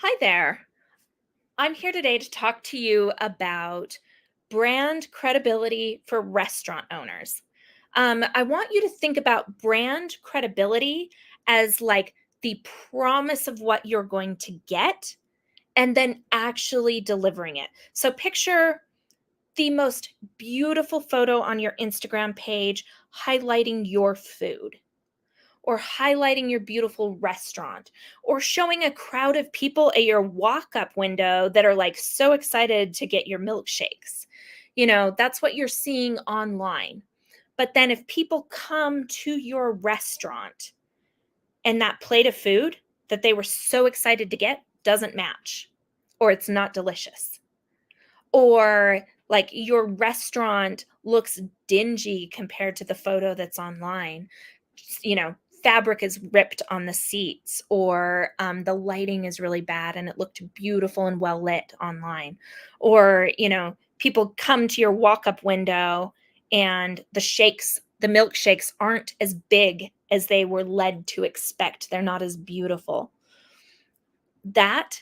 Hi there. I'm here today to talk to you about brand credibility for restaurant owners. I want you to think about brand credibility as like the promise of what you're going to get and then actually delivering it. So picture the most beautiful photo on your Instagram page highlighting your food or highlighting your beautiful restaurant or showing a crowd of people at your walk up window that are like so excited to get your milkshakes. That's what you're seeing online. But then if people come to your restaurant and that plate of food that they were so excited to get doesn't match, or it's not delicious, or like your restaurant looks dingy compared to the photo that's online, you know, fabric is ripped on the seats, or the lighting is really bad and it looked beautiful and well lit online, or people come to your walk-up window and the milkshakes aren't as big as they were led to expect. They're not as beautiful. That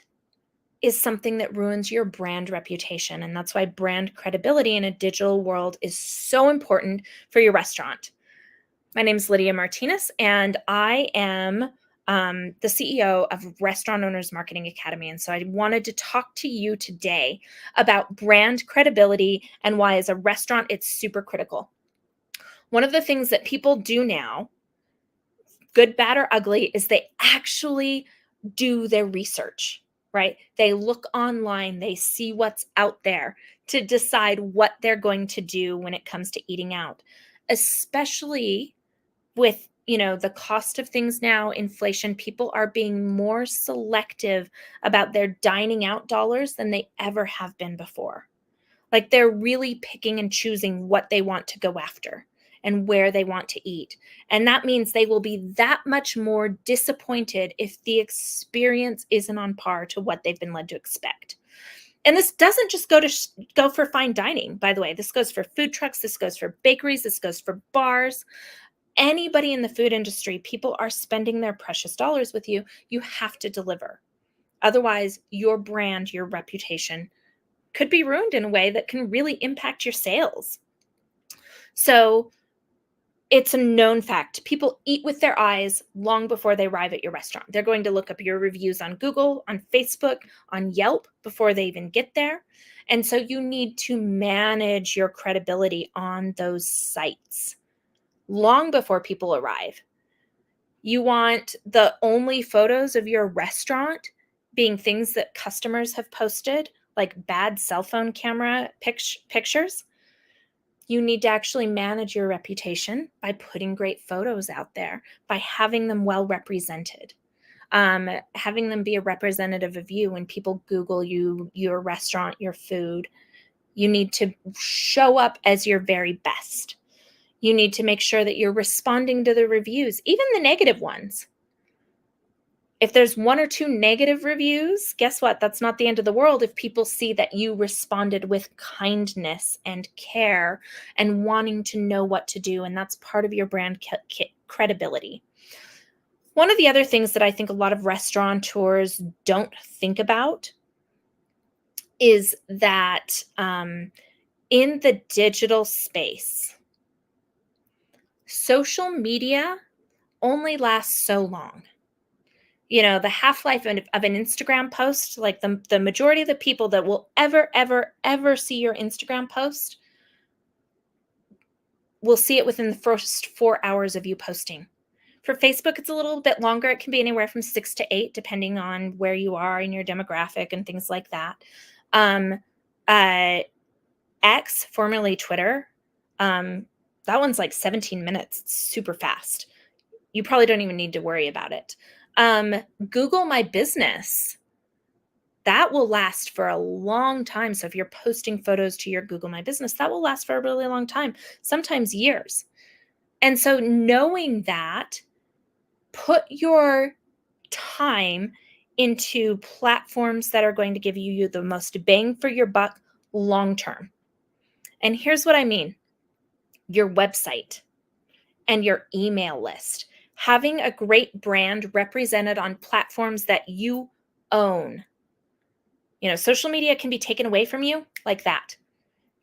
is something that ruins your brand reputation. And that's why brand credibility in a digital world is so important for your restaurant. My name is Lydia Martinez, and I am the CEO of Restaurant Owners Marketing Academy. And so I wanted to talk to you today about brand credibility and why, as a restaurant, it's super critical. One of the things that people do now, good, bad, or ugly, is they actually do their research, right? They look online, they see what's out there to decide what they're going to do when it comes to eating out, especially with the cost of things now, inflation. People are being more selective about their dining out dollars than they ever have been before. Like, they're really picking and choosing what they want to go after and where they want to eat. And that means they will be that much more disappointed if the experience isn't on par to what they've been led to expect. And this doesn't just go for fine dining, by the way. This goes for food trucks, this goes for bakeries, this goes for bars. Anybody in the food industry, people are spending their precious dollars with you. You have to deliver. Otherwise, your brand, your reputation could be ruined in a way that can really impact your sales. So it's a known fact. People eat with their eyes long before they arrive at your restaurant. They're going to look up your reviews on Google, on Facebook, on Yelp before they even get there. And so you need to manage your credibility on those sites long before people arrive. You want the only photos of your restaurant being things that customers have posted, like bad cell phone camera pictures. You need to actually manage your reputation by putting great photos out there, by having them well represented, having them be a representative of you. When people Google you, your restaurant, your food, you need to show up as your very best. You need to make sure that you're responding to the reviews, even the negative ones. If there's one or two negative reviews, guess what? That's not the end of the world if people see that you responded with kindness and care and wanting to know what to do. And that's part of your brand credibility. One of the other things that I think a lot of restaurateurs don't think about is that in the digital space, social media only lasts so long. The half-life of an Instagram post, like the majority of the people that will ever see your Instagram post will see it within the first 4 hours of you posting. For Facebook, it's a little bit longer. It can be anywhere from 6 to 8, depending on where you are in your demographic and things like that. Uh, X, formerly Twitter, that one's like 17 minutes. It's super fast. You probably don't even need to worry about it. Google My Business, that will last for a long time. So if you're posting photos to your Google My Business, that will last for a really long time, sometimes years. And so knowing that, put your time into platforms that are going to give you the most bang for your buck long term. And here's what I mean: your website and your email list. Having a great brand represented on platforms that you own, Social media can be taken away from you like that.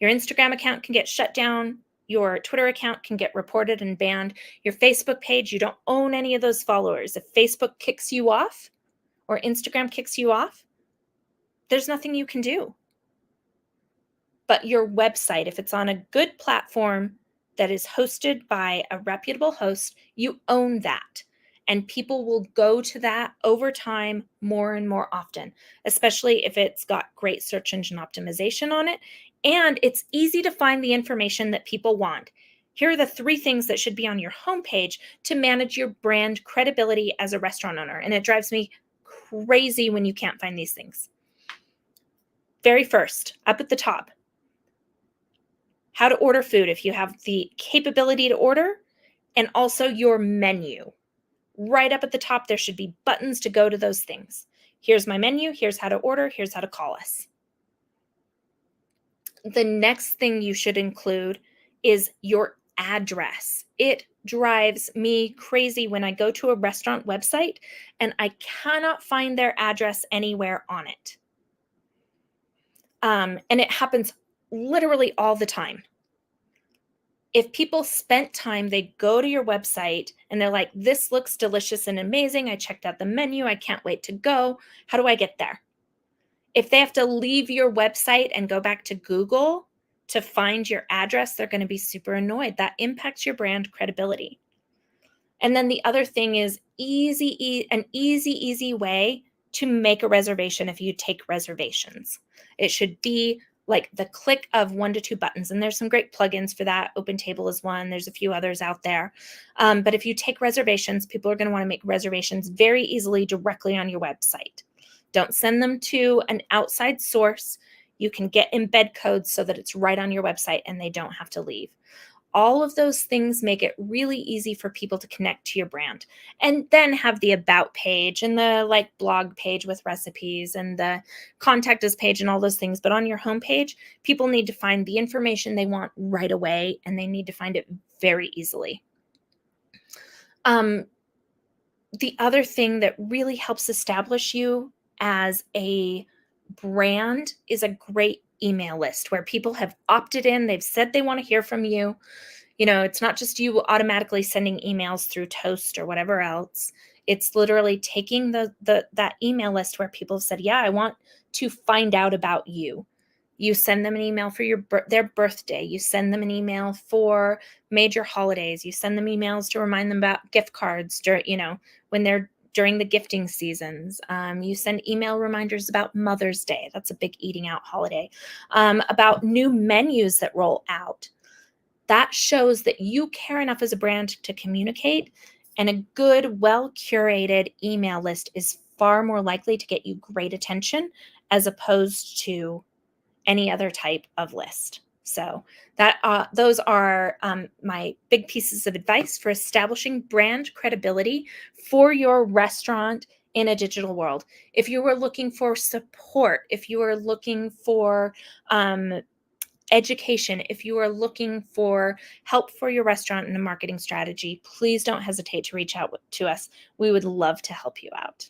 Your Instagram account can get shut down. Your Twitter account can get reported and banned. Your Facebook page, you don't own any of those followers. If Facebook kicks you off or Instagram kicks you off, there's nothing you can do. But your website, if it's on a good platform that is hosted by a reputable host, you own that. And people will go to that over time more and more often, especially if it's got great search engine optimization on it. And it's easy to find the information that people want. Here are the 3 things that should be on your homepage to manage your brand credibility as a restaurant owner. And it drives me crazy when you can't find these things. Very first, up at the top, how to order food if you have the capability to order, and also your menu. Right up at the top, there should be buttons to go to those things. Here's my menu, here's how to order, here's how to call us. The next thing you should include is your address. It drives me crazy when I go to a restaurant website and I cannot find their address anywhere on it. And it happens literally all the time. If people spent time, they go to your website and they're like, this looks delicious and amazing. I checked out the menu. I can't wait to go. How do I get there? If they have to leave your website and go back to Google to find your address, they're going to be super annoyed. That impacts your brand credibility. And then the other thing is an easy way to make a reservation if you take reservations. It should be like the click of 1 to 2 buttons. And there's some great plugins for that. OpenTable is one. There's a few others out there. But if you take reservations, people are going to want to make reservations very easily directly on your website. Don't send them to an outside source. You can get embed codes so that it's right on your website and they don't have to leave. All of those things make it really easy for people to connect to your brand. And then have the about page and the blog page with recipes and the contact us page and all those things. But on your homepage, people need to find the information they want right away, and they need to find it very easily. The other thing that really helps establish you as a brand is a great email list where people have opted in. They've said they want to hear from you. It's not just you automatically sending emails through Toast or whatever else. It's literally taking that email list where people have said, yeah, I want to find out about you. You send them an email for their birthday. You send them an email for major holidays. You send them emails to remind them about gift cards when they're during the gifting seasons. You send email reminders about Mother's Day. That's a big eating out holiday. About new menus that roll out. That shows that you care enough as a brand to communicate, and a good, well-curated email list is far more likely to get you great attention as opposed to any other type of list. So those are my big pieces of advice for establishing brand credibility for your restaurant in a digital world. If you were looking for support, if you are looking for education, if you are looking for help for your restaurant and a marketing strategy, please don't hesitate to reach out to us. We would love to help you out.